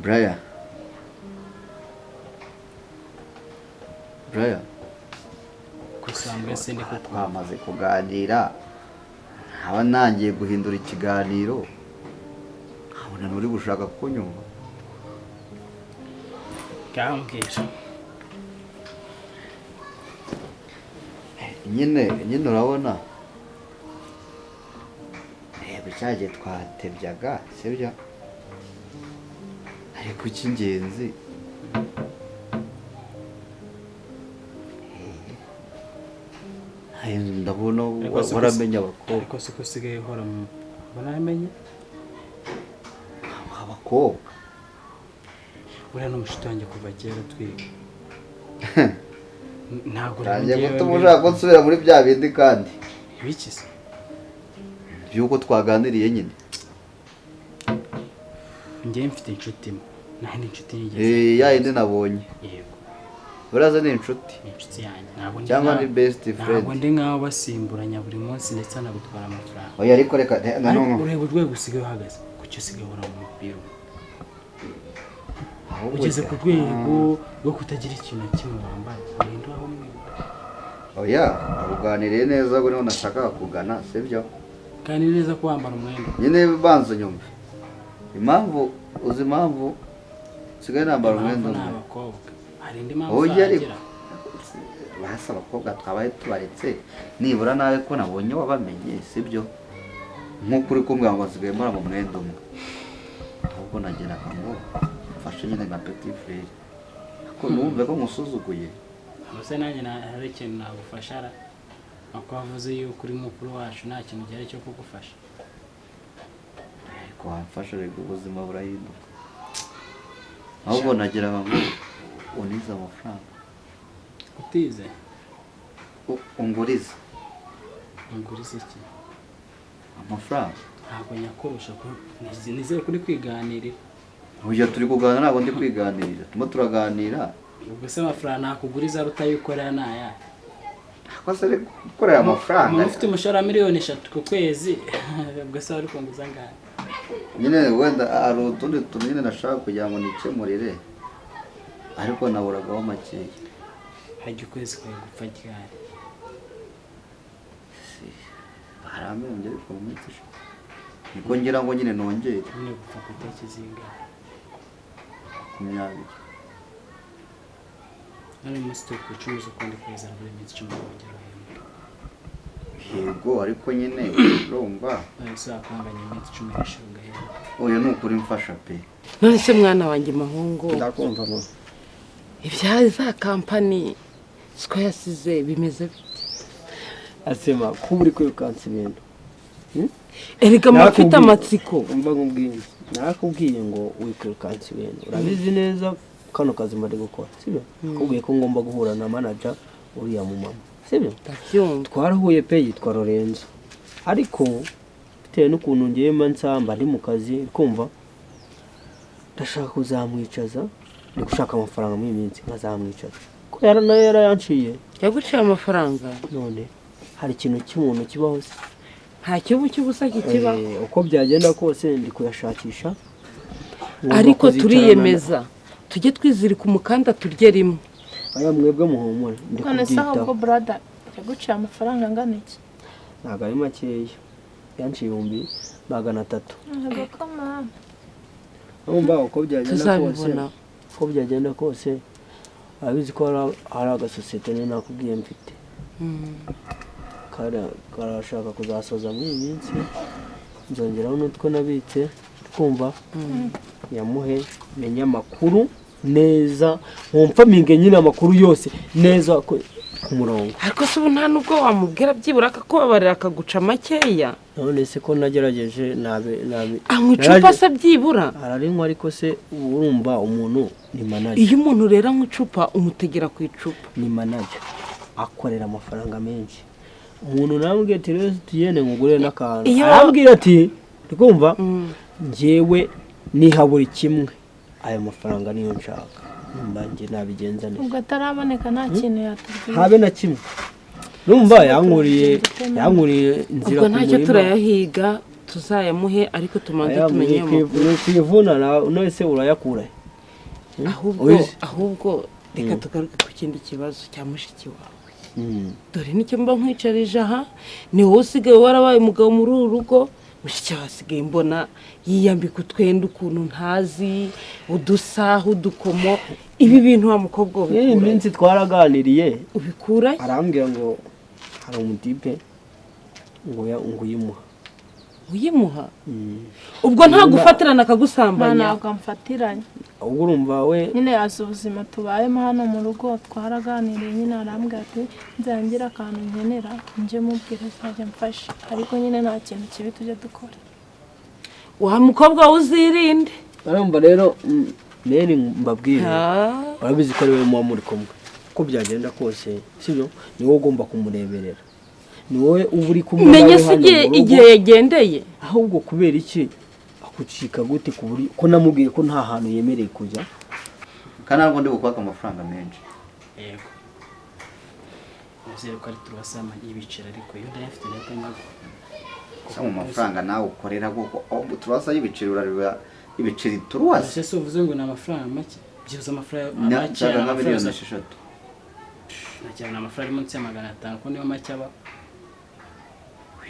Brian kusambwe sindi kuko twamaze kuganira nkaba nangiye guhindura ikiganiro nkabona nturi gushaka kunyumva kambwira nyine urabona cyagiye twatebyaga sibyo ariko icy'ingenzi ndabona waramenya abakobwa ariko siko sigaye hora mu baramenye abakobwa uriya n'umushuti wanjye kuva kera twiga ntabwo ngiye gutuma ushaka ko nsubira muri bya bindi kandi ibikize by'uko twaganiriye nyine njye mfite inshuti naho inshuti nigeze ya yindi nabonye yego uraza ni inshuti yanjye cyangwa ni best friend ntabwo ndi nkaho basimburanya buri munsi ndetse anagutwara amafaranga oya ariko reka ureba urwego usigaye uhagaze kuki usigaye uhora mu mupira ugeze ku rwego rwo kutagira ikintu na kimwe wambaye urinda aho umwe oya uganiriye neza buri wese ashaka kugana sibyo kandi neza ko wambara umwenda nyine banza nyumve uzi impamvu usigaye nambara umwenda umwe n'abakobwa hari indi mpamvu uzagira basi abakobwa twabaye tubaretse nibura nawe ko nabonye wabamenye sibyo nk'uko uri kumbwira ngo nsigaye mbara mu mwenda umwe ahubwo nageraga ngo mfashe nyine nka petit frere ariko numve ko musuzuguye ubuse nanjye hari ikintu nagufasha ako wavuze yuko uri mukuru wacu nta kintu gihari cyo kugufasha ariko wamfasha reka ubuzima burahinduka ahubwo nageraga ngo unize amafaranga utize ungurize iki amafaranga ntabwo nyakurusha ko nizeye kuri kwiganirira uburyo turi kuganira ntabwo ndi kwiganirira turimo turaganira ubwo se amafaranga nakuguriza aruta yukorera naya ako se gukorera amafaranga umuntu ufite umushahara miliyoni 3 ku kwezi ubwo se wari kunguza ngahe nyine wenda hari utundi tuntu nyine nashaka kugira ngo nikemurire ariko naburagaho makeya hajya ukwezi kwawe gupfa ryari haramenye ariko mu minsi niko ngira ngo nyine nongere nyine gupfa ku itariki zingahe 20 nari munsi turi ku 10 z'ukundi kwezi buri minsi 10 bongera yego ariko nyine urumva ese akanganya iminsi 10 yashinga he oya nukuri mfasha pe none se mwana wanjye mahungu ndakumva mo ibya za kampani siko yasize bimeze bite asema kuburi kwirukansa ibintu erega mufite amatsiko umva nkubwiye nakubwiye ngo wikwirukansa ibintu urabizi neza kano kazi mari gukora sibyo kubwiye ko ngomba guhura na manager uriya mu mama sibyo twarahuye pe yitwa Lorenzo ariko bitewe n'ukuntu ngiye mansamba ndi mu kazi kumva ndashaka kuzamwicaza ni gushaka amafaranga mu minsi nkazamwicaza ko yarayanciye yaguciye amafaranga none hari ikintu cy'umuntu kibaho se nta kibu cy'ubusa kikiba uko byagenda kose ndi kuyashakisha ariko turiyemeza tujye twizirika umukanda turye rimwe aya mwebwe muhumure ndi kubyita none saho ubwo brother yaguciye amafaranga angana iki ntago ari makeya yanciye 300 ntago kama umva uko byagenda kose abizi ko hari agasosiyete ni nakubwiye mfite karashaka kuzasoza muri iyi minsi nzongeraho n'utwo nabitse kumva yamuhe menya amakuru neza nkumfaminge nyine amakuru yose neza ku murongo ariko se ubu nta nubwo wamubwira byibura akakubabarira akaguca makeya none se ko nagerageje nabe icupa se byibura ararinywa ariko se urumva umuntu ni manager iyo umuntu rero anywa icupa umutegera ku icupa ni manager akorera amafaranga menshi umuntu namubwiye ati rero tugende ngugure n'akantu arambwira ati ndikumva njyewe niha buri kimwe aya mafaranga niyo nshaka mbanjye nabigenza neza ubwo ataraboneka nta kintu yatubwiye habe na kimwe numva yankuriye inzira ubwo ntacyo turayahiga tuzayamuhe ariko tumanze tumenye kwivuna none se urayakura ahubwo reka tugaruke ku kindi kibazo cya mushiki wawe. Dore nicyo mba nkwicarije aha, ni wowe usigaye warabaye umugabo muri uru rugo. Mushiki wawe asigaye mbona yiyambika utwenda ukuntu ntazi, udusaha, udukomo. Ibi bintu wa mukobwa we iyi minsi twaraganiriye ubikura arambwira ngo hari umutipe ngo uyimuha. Uyimuha? Ubwo nta gufatirana akagusambanya? Ntabwo amfatiranye. Ubwo urumva we nyine azi ubuzima tubayemo hano mu rugo, twaraganiriye nyine arambwira ati nzangira akantu nkenera nje mubwira azajya mfasha, ariko nyine nta kintu kibi tujya dukora. Wa mukobwa uzirinde. Arumva rero neri mbabwire urabizi ko ari we muba muri kumwe, uko byagenda kose sibyo, ni wowe ugomba kumureberera, ni wowe uba uri kumwe nawe hano mu rugo. Igihe yagendeye ahubwo kubera iki akucika gute ku buri ko namubwiye ko nta hantu yemereye kujya kandi ntabwo ndi bukwaka amafaranga menshi. Yego uzere ko ari turasama y'ibiciro, ariko iyo ndayafite leta nyago sa mu mafaranga nawe ukorera kuko turasa y'ibiciro urarira ibiciro turuwase. Ese uvuze ngo ni amafaranga make, byibuze amafaranga make nka miliyoni 6. Nacyana amafaranga munsi ya 500 ko niyo make aba.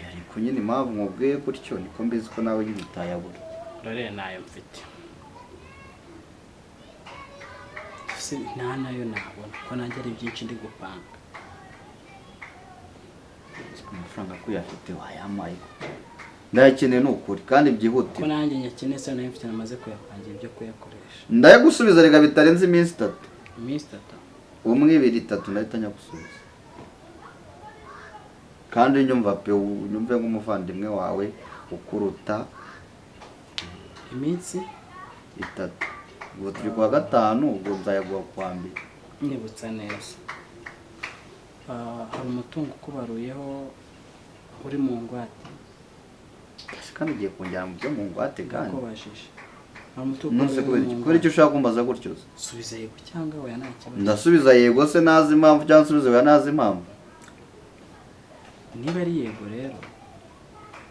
Ariko nyine impamvu nkubwiye gutyo niko mbizi ko nawe nyine utayabura. Rore nayo mfite. Nta nayo nabona ko nanjye ari byinshi ndi gupanga. Amafaranga ko yafite wayamaye. Ndayakeneye n'ukuri kandi byihute. Ko nanjye nyakeneye se nayo mfite namaze kuyapangira ibyo kuyakoresha. Ndayagusubiza rega bitarenze iminsi 3. Iminsi 3. Umwe 2 3 ndahita nyagusubiza. Kandi nyumva pe nyumve nk'umuvandimwe wawe ukuruta iminsi 3. Ubwo turi kwa 5 ubwo nzayaguha kwa 2. Nibutsa neza. Hari umutungo kubaruyeho uri mu ngwate. Kandi ugiye kunjyana mu byo mu ngwate kandi. Kubajije. Hari umutungo. Nonse kubera icyo ushaka kumbaza gutyo. Subiza yego cyangwa oya nta kibazo. Ndasubiza yego se nazi impamvu cyangwa nsubiza oya nazi impamvu. Niba ari yego rero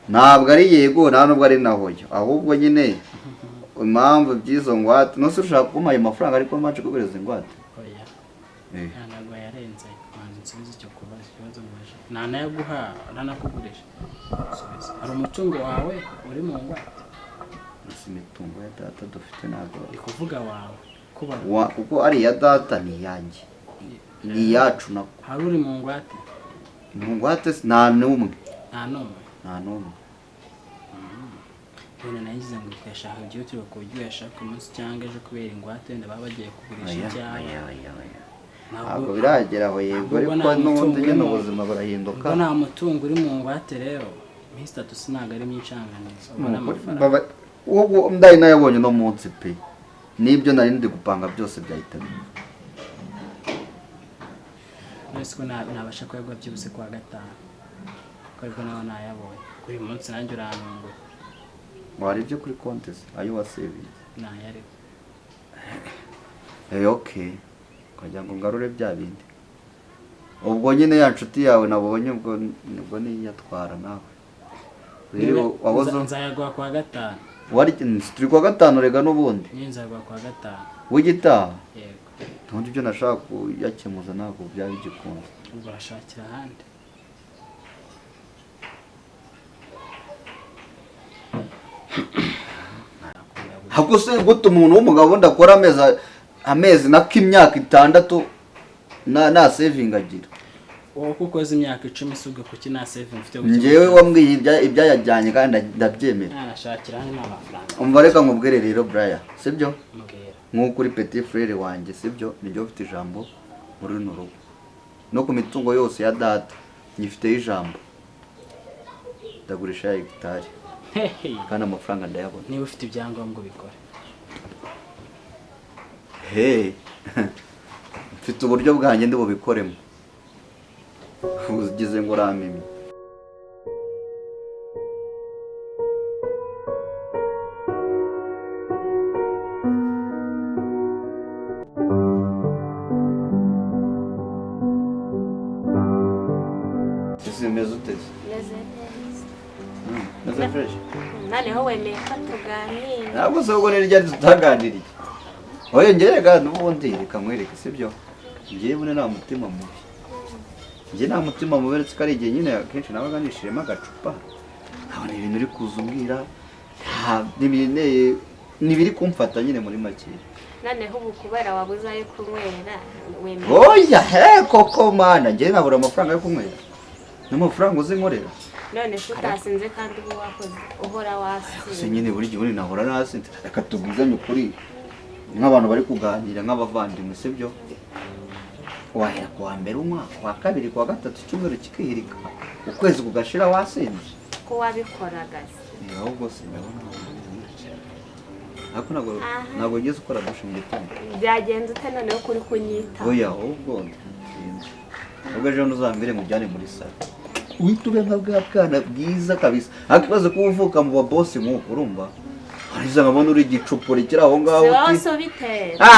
ntabwo ari yego nta nubwo ari nahoyo, ahubwo nyine impamvu by'izo ngwate nose ushaka kuma ayo mafaranga ariko mace kubereza ingwate. Oya ntabwo yarenze kwanza nsubiza icyo kubaza ikibazo mwaje nta nayaguha nanakugurisha. Hari umutungo wawe uri mu ngwate? Nasi imitungo ya data dufite ntabwo ndi kuvuga wawe kuko ari ya data ni yanjye ni yacu nako. Hari uri mu ngwate? Mu ngwate nta numwe. Nta numwe. Bene nayize ngo twashaka ibyo turi kujya yashaka umunsi cyangwa ejo kubera ingwate wenda baba bagiye kugurisha icyaha. Ntabwo biragera aho yego ariko n'ubundi nyine ubuzima burahinduka. Ubwo nta mutungo uri mu ngwate rero iminsi 3 sinaga ari myincanganiza. Ubona amafaranga ubwo ndayi nayabonye no munsi pe nibyo nari ndi gupanga byose byahita biba. Nese ko nabasha kwegwa byibuse kwa 5 ko ariko nawe nayabonye kuri munsi nanjye urantunguye. Wari byo kuri konti se ayo wasevinze? Nayari. Okay. Kajya ngo ngarure bya bindi. Ubwo nyine ya nshuti yawe nabonye ubwo ni yatwara nawe. Rero wabozo nzayagwa kwa 5. Wari turi kwa 5 rega n'ubundi. Nzayagwa kwa 5. Wigita? Yego. Ntundi byo nashaka kuyakemuza ntabwo byari gikunze. Ubwo rashakira handi. Hakuse guta umuntu w'umugabo ndakora amezi nako imyaka 6 na saving agira. Wowe kukoze imyaka 10 subwe kuki na saving mfite guke. Njewe wambwiye ibyayajyanye kandi ndabyemera. Nashakira handi n'amafaranga. Umva reka nkubwire rero Brian, sibyo? Mbwira. Nkuko uri petit frère wanjye sibyo niryo ufite ijambo muri runo rugo. No ku mitungo yose ya data nyifite ijambo. Ndagurisha hectare. Kana amafaranga ndayabona. Niba ufite ibyangombwa bikora. Mfite uburyo bwanjye ndi bubikoremo. Ugize ngo ramimi. Meze uteze? Meze neza. Meze fresh? Noneho wemeye ko tuganira. Ntabwo se ubwo niryo tutaganiriye. oya ngerega n'ubundi reka mwereke sibyo njyewe nta mutima mubi njye nta mutima mubi uretse ko ari igihe nyine akenshi nabaga nishiremo agacupa nkabona ibintu uri kuza umbwira ntibiri kumfata nyine muri make noneho ubu kubera wabuze ayo kunywera wemeye oya he koko mana njye nabura amafaranga yo kunywera n'amafaranga uzi nkorera none se utasinze kandi uba wakoze uhora wasinze se nyine buri gihe nahora nasinze reka tubwizanye ukuri nk'abantu bari kuganira nk'abavandimwe sibyo wahera kuwa mbere unywa kuwa kabiri kuwa gatatu icyumweru kikihirika ukwezi kugashira wasinze ko wabikoraga se ahubwo sinabona ariko ntabwo ugeze ukora dushe mu gitondo byagenze ute noneho kuri kunyita oya ahubwo ubwo ejo ntuzambere mujyane muri salo uhita ube nka bwa bwana bwiza kabisa ariko ikibazo kuba uvuka mu babosi nk'uko urumva hariza nkabona uri igicupuri kiri aho ngaho zose ubitera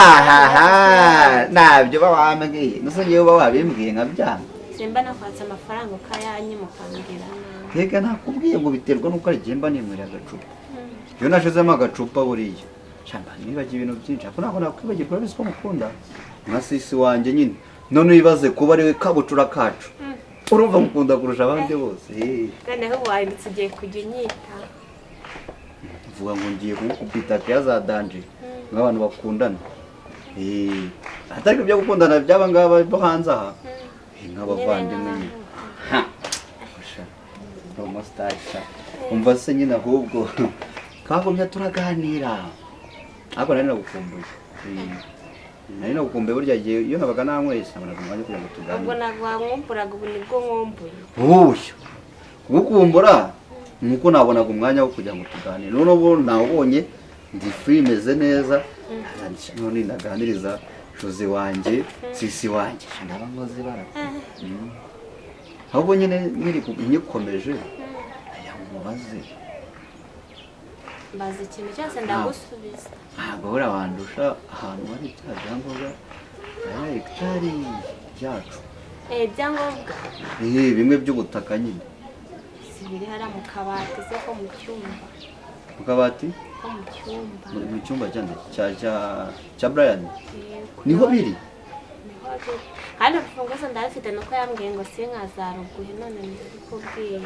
ntabyo uba wambwiye gusa niyo uba wabimbwiye nkabyanga simba nakwatse amafaranga ukayanyimukambwira nabi reka nakubwiye ngo biterwa n'uko ari igihe mba nimwereye agacupa iyo nashizemo agacupa buriya shamba nibagiye ibintu byinshi ariko ntabwo nakwibagirwa urabizi ko mukunda nka sisi wanjye nyine none wibaze kuba ari we kabucura kacu urumva mukunda kurusha abandi bose noneho wahindutse ugiye kujya unyita mvuga ngo ngiye kugukubita keya za danje nk'abantu bakundana atari ibyo gukundana by'aba ngaba bo hanze aha nk'abavandimwe nyine umustasha umva se nyine ahubwo kagumya turaganira ariko nari nagukumbuye nari nagukumbuye burya gihe iyo nabaga nanyweye nabonaga umwanya kugira ngo tuganire ubwo ntabwo wamwumburaga ubu nibwo mwumbuye ubushyo kugukumbura nuko nabonaga umwanya wo kugira ngo tuganire none ubu nawubonye ndi free imeze neza none naganiriza Jose wanjye sisi wanjye ndaba ngozi bara ahubwo nyine nyikomeje aya mubaze mbaza ikintu cyose ndagusubiza ntabwo buriya wandusha ahantu hari cya byangombwa ya hegitari byacu ibyangombwa bimwe by'ubutaka nyine si biri hariya mu kabati se ko mu cyumba mu kabati ko mu cyumba mu cyumba cya Brian niho biri hano urufunguzo ndabifite nuko yambwiye ngo sinkazaruguhe none ndabikubwiye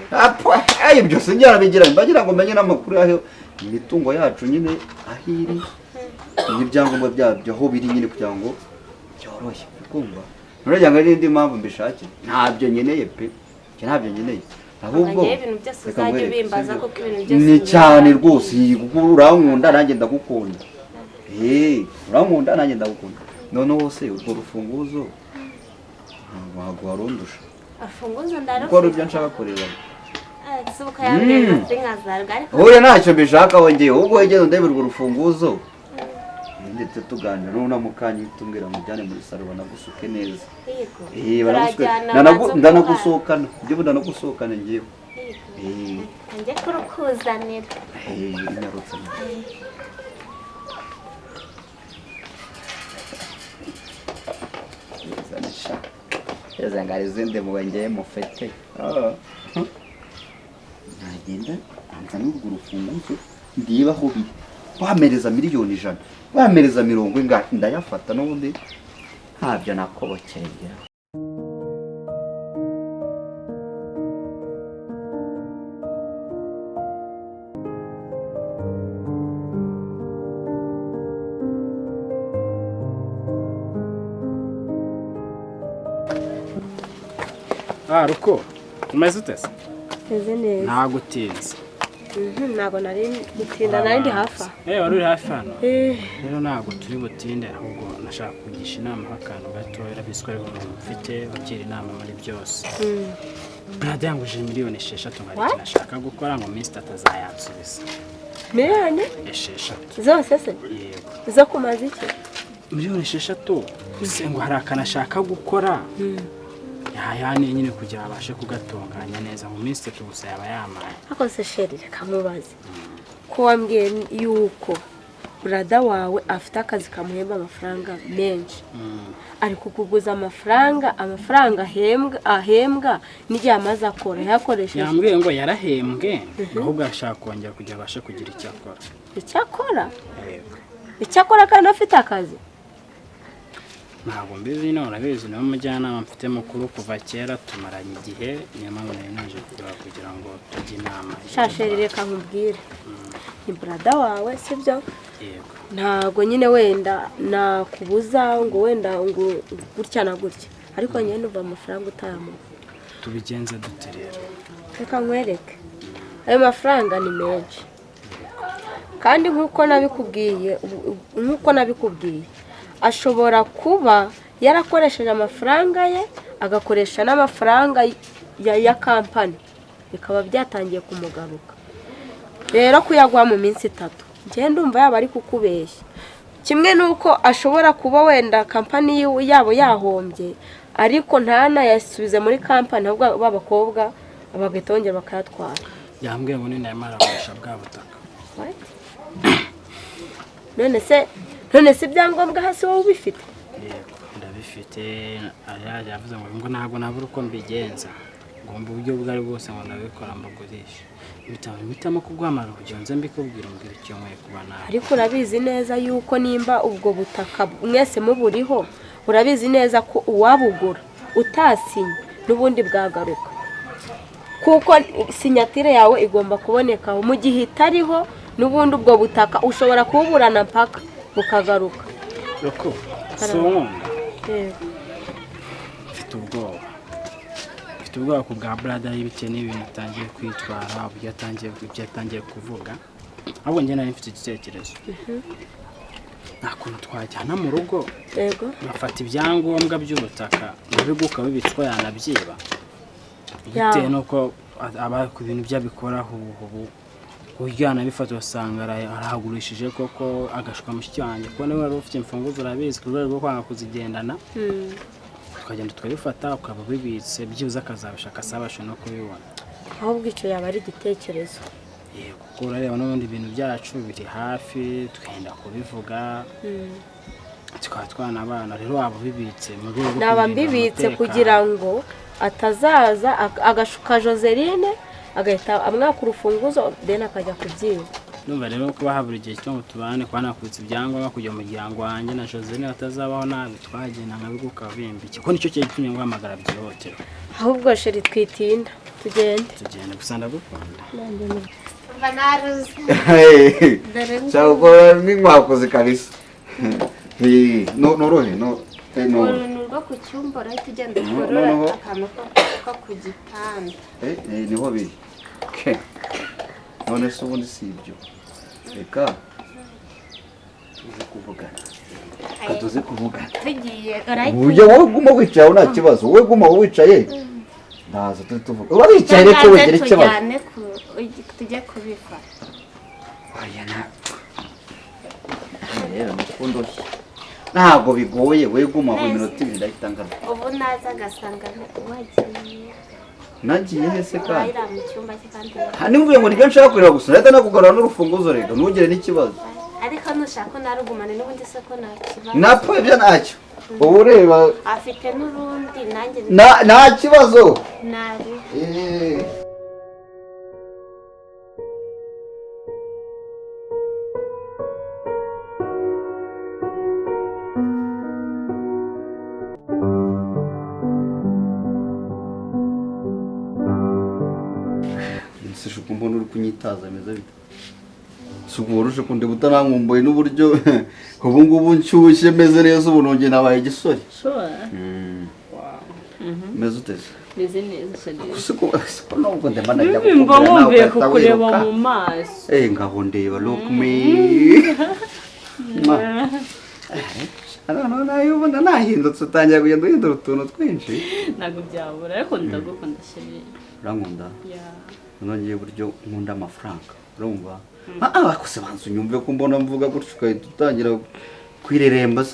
ayo byose njyarabigira mbagira ngo menye n'amakuru yaho imitungo yacu nyine aho iri n'ibyangombwa byabyo aho biri nyine kugira ngo byoroshye kumva nurajya ngo n'indi mpamvu mbishakira ntabyo nkeneye pe ntabyo nkeneye ahubwo ibintu byose uzajya ubimbaza kuko ibintu byose ni cyane rwose urankunda nanjye ndagukunda urankunda nanjye ndagukunda noneho se urwo rufunguzo ntabwo warundusha urufunguzo ndarufite kuko ari ibyo nshaka kureba subuka yambwiye ngo sinkazaruga ariko oya ntacyo mbishaka wongeye ahubwo wegeze undebera urwo rufunguzo ndetse tuganira none mukanya tumbwira ngo ujyane muri salo banagusuke neza ndanagusohokana njyewe ndanagusohokana njyewe njye kurukuzanira inyarutse Eza ngari zinde muwengeye mufete nagenda anza n'urwo rufunguzo ndiba aho biri wamereza miliyoni 100 wamereza 50 ndayafata n'ubundi ntabyo nakobokeye ruko umeze utese meze neza ntago utinze ntabwo nari gutinda nari ndi hafi wari uri hafi hano rero ntabwo turi butinde ahubwo nashaka kugisha inama akantu gatoya biswe ariko mfite bagira inama muri byose brada yanguje miliyoni 6 ngari nashaka gukora ngo minsi atazayansubiza miliyoni 6 zose se yego zo kumaza iki miliyoni 6 ngo hari akanashaka gukora yani nyine kugira abashe kugatunganya neza mu minsi 3 gusa yaba yamaye ako se sheri reka mubaze ko wambwiye yuko brada wawe afite akazi kamuhemba amafaranga menshi ari kukuguza amafaranga ahembwa n'igihe amaze akora yakoresheje yambwiye ngo yarahembwe ahubwo ashaka kongera kugira abashe kugira icyo akora yego icyakora kandi afite akazi. ntabwo mbizi none urabizi niwe mujyanama mfite mukuru kuva kera tumaranye igihe niyo mpamvu nari naje kugira ngo tujye inama. Shasheri reka nkubwire ni brada wawe sibyo? Yego. Ntabwo nyine wenda nakubuza ngo wenda ngo gutya na gutya ariko nyine nuva amafaranga utayamuha. Tubigenze dute rero? Reka nkwereke ayo mafaranga ni menshi kandi nk'uko nabikubwiye ashobora kuba yarakoresheje amafaranga ye agakoresha n'amafaranga ya kampani bikaba byatangiye kumugaruka. Rero kuyaguha mu minsi 3 njye ndumva yaba ari kukubeshya. Kimwe nuko ashobora kuba wenda kampani yabo yahombye ariko ntanayasubize muri kampani ahubwo babakobwa bagatongera bakayatwara. Yambwiye ngo nina yamarakoresha bwa butaka. None se ibyangombwa hasi wowe ubifite? Yego ndabifite. Yavuze ngo ntabwo nabura uko mbigenza ngomba uburyo bwari bwose ngo ndabikora mbagurisha. Bitamo kuguhamara kugira nze mbikubwira mbwira icyo nkwiye kuba nawe. Ariko urabizi neza yuko nimba ubwo butaka mwese muburiho urabizi neza ko uwabugura utasinye n'ubundi bwagaruka kuko sinyatire yawe igomba kuboneka mu gihe itariho n'ubundi ubwo butaka ushobora kuburana mpaka bukagaruka. Roko songa mfite ubwoba ku bwa brada y'ibite n'ibintu atangiye kwitwara ubwo yatangiye kuvuga ahubwo njye nari mfite igitekerezo. Nakuntu twajyana mu rugo yego bafata ibyangombwa by'ubutaka nabiguka bibitswa yanabyiba bitewe nuko aba ku bintu byabikoraho ubu ujyana bifata usanga arahagurishije koko agashuka mushiki wanjye ko niwe wari ufite imfunguzo urabizi ku rwego rwo kwanga kuzigendana tukagenda tukabifata ukaba bibitse byibuze akazabishaka asabashe no kubibona. ahubwo icyo yaba ari igitekerezo. Yego kuko urareba n'ubundi ibintu byacu biri hafi twenda kubivuga tukaba twana abana rero waba bibitse mu rwego rwo naba mbibitse kugira ngo atazaza agashuka Joseline agahita amwaka urufunguzo deni akajya kubyiba. Numva rero kuba habura igihe cyo tubane kwa nakubitse ibyangombwa kujya mu muryango wanjye na Joseline atazabaho nabi twagenda nkabiguka bimbiki ko nicyo cyo gitumye guhamagara byihotera. Ahubwo sheri twitinda tugende gusa ndagukunda. Cyangwa nk'inkwakoze kabisa. Norohe nurwo ku cyumba urahita ugenda ukorora akantu ko ku gitanda. Niho biri. None se ubundi si ibyo reka tuze kuvugana tugiye uburyo wowe guma wicaye nta kibazo wowe guma wicaye ndaza tuvuga uba wicaye reko wegera ikibazo tujye kubikora. rero mukundo ntabwo bigoye we guma mu minota 2 ndahita ngana. Ubu naza agasanga wagiye nagiye hese kandi mu cyumba cye kandi nimvuye ngo nibyo nshaka kureba gusa ndahita nakugarura n'urufunguzo rega ntugire n'ikibazo. ariko nushaka narugumane n'ubundi se ko nakibazo napfa ibyo ntacyo ubu ureba afite n'urundi nanjye nta kibazo nari mbona uri kunyitaza ameze bite suburuje kunde butanankumbuye n'uburyo ubu ngubu nshyushye meze neza ubu nongeye nabaye igisore. Meze uteze meze neza cyane siko nubwo ndemana njya kumva kukureba mu maso ngabo ndeba look me nayo ubona nahindutse utangiye kugenda uhindura utuntu twinshi ntabwo byabura ariko ndagukunda cyane. urankunda nongeye buryo nkunda amafaranga urumva bakose banzu nyumve ko mbona mvuga gutyo ukahita utangira kwireremba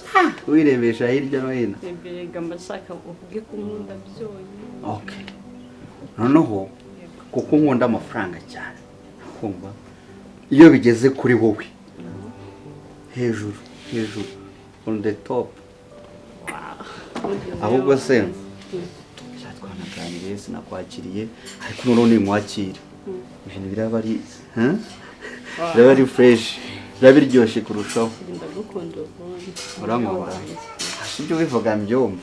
wirebesha hirya no hino. Mbega mbashaka uvuge ko nkunda byonyine. Okay noneho kuko nkunda amafaranga cyane kumva iyo bigeze kuri wowe hejuru on the top ahubwo se twanaganiriye sinakwakiriye ariko noneho nimwakire ibintu biraba ari fresh biba biryoshye kurushaho. ndagukunda ubundi Urankubara ibyo bivuga mbyumva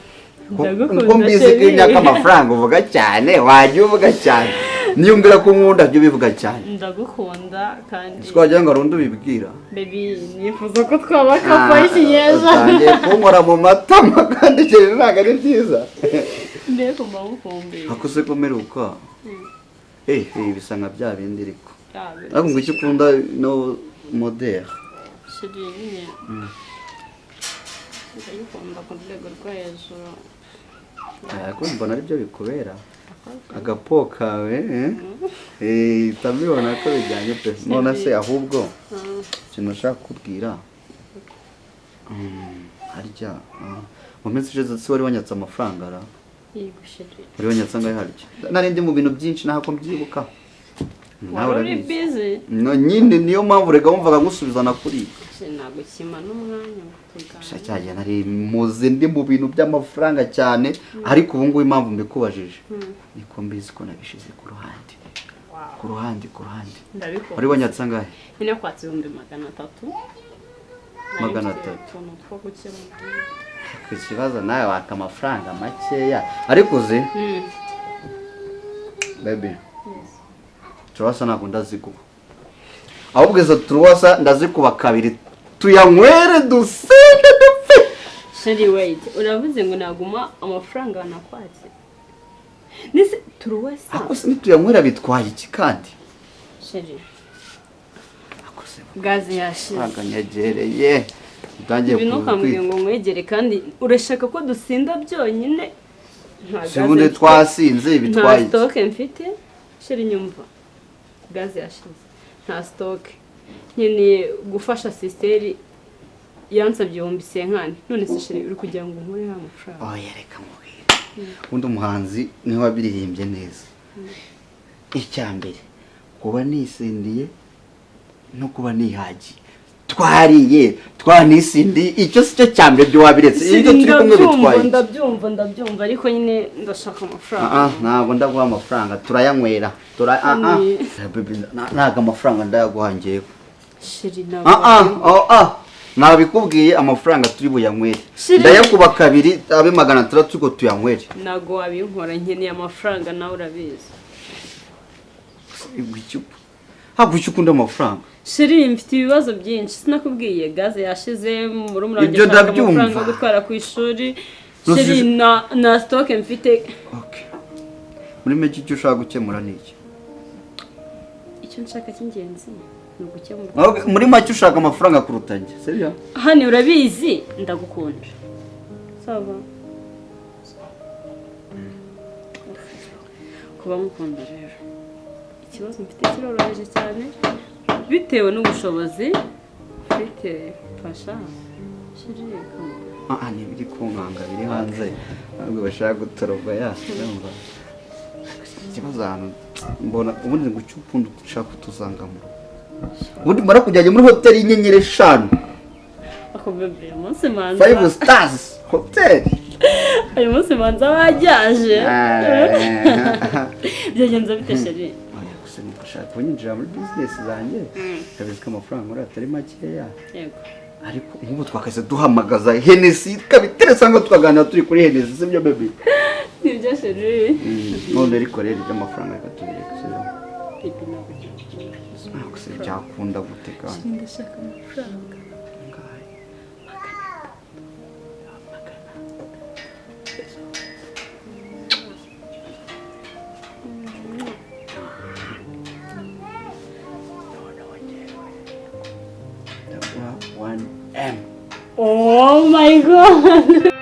Ndagukunda uko mbizi ko imyaka amafaranga uvuga cyane wajya uvuga cyane niyumvira ko nkunda byo bivuga cyane ndagukunda kandi twagira ngo arundi ubibwira baby nifuza ko twaba kafa y'ikinyeza utangiye kunkora mu matama kandi cyane ntabwo ari byiza mbega mba ngukumbuye akose komeruka bisa nka bya bindi ariko ariko ngo icyo ukunda no modere shiri nyine ndagukunda ku rwego rwo hejuru ariko mbona aribyo bikubera agapo kawe utabibona ko bijyanye pe none se ahubwo ikintu nashaka kukubwira harya mu minsi ishize si wari wanyatse amafaranga ra yego shiri wari wanyatse angahe harya nari ndi mu bintu byinshi ntabwo mbyibuka nawe wari urabizi busy nyine niyo mpamvu rega wumvaga ngusubizana kuri ntabwo kima n'umwanya ngo tugane cyane nari muzi ndi mu bintu by'amafaranga cyane ariko ubu ngubu impamvu mbikubajije niko mbizi ko nabishize ku ruhande ku ruhande ndabikora wari wanyatse angahe nyine kwatsa 300 300 two gukemura ku kibazo nawe waka amafaranga makeya ariko uzi baby turwasa ntabwo ndazikuba ahubwo izo turwasa ndazikuba kabiri tuyanywere dusende dupfe sheri wait uravuze ngo naguma amafaranga nakwatse nise turwasa ako se nituyanywera bitwaye iki kandi sheri ako se gaze yashize aganyagereye utangiye ibintu ukambwiye ngo mwegere kandi urashaka ko dusinda byonyine sebundi twasinze bitwaye nta stock mfite sheri nyumva gaze yashize nta stock nkeneye gufasha sisteri yansabye 500 none se sheri uri kugira ngo nkore amafaranga oya reka mubwire undi umuhanzi niwe wabiririmbye neza icyambere kuba nisindiye no kuba nihagiye twariye twanisindiye icyo si cyo cyambere byo wabiretse ibyo turi kumwe bitwaye ndabyumva ariko nyine ndashaka amafaranga ntabwo ndaguha amafaranga turayanywera ntabwo amafaranga ndayaguhangiye sheri nabikubwiye amafaranga turi buyanywere ndayakuba kabiri abe 600 tuko tuyanywere ntago wabinkora nkeneye amafaranga nawe urabizi ntabwo ukunda amafaranga sheri mfite ibibazo byinshi sinakubwiye gaze yashize muri umurage ibyo ndabyumva amafaranga gutwara ku ishuri sheri na stock mfite muri make icyo ushaka gukemura ni iki icyo nshaka cy'ingenzi ni ugukemura muri make ushaka amafaranga kuruta njye sibyo hano urabizi ndagukunda saba kuba mukunda rero ikibazo mfite kiroroheje cyane bitewe n'ubushobozi mfite fasha shirika n'ibiri kunkanga biri hanze ntabwo bashaka gutoroba yumva ikibazo ahantu mbona ubundi ngo icyo ukunda ushaka kutuzangamo ubundi mara kujyanye muri hoteli y'inyenyeri 5 ako bebe umunsi manza 5 stars hotel uyu munsi manza wajyaje byagenze bite sheri ushaka kunyinjira muri business zanjye kabizi ko amafaranga uri atari makeya yego ariko nk'ubu twakaze duhamagaza Hennessy kabiteresa ngo tukaganira turi kuri Hennessy sibyo baby nibyo sheri none ariko rero iby'amafaranga reka tubireke sibyo pipi ntabwo se byakunda gute kandi ndashaka amafaranga $1M. Oh my god.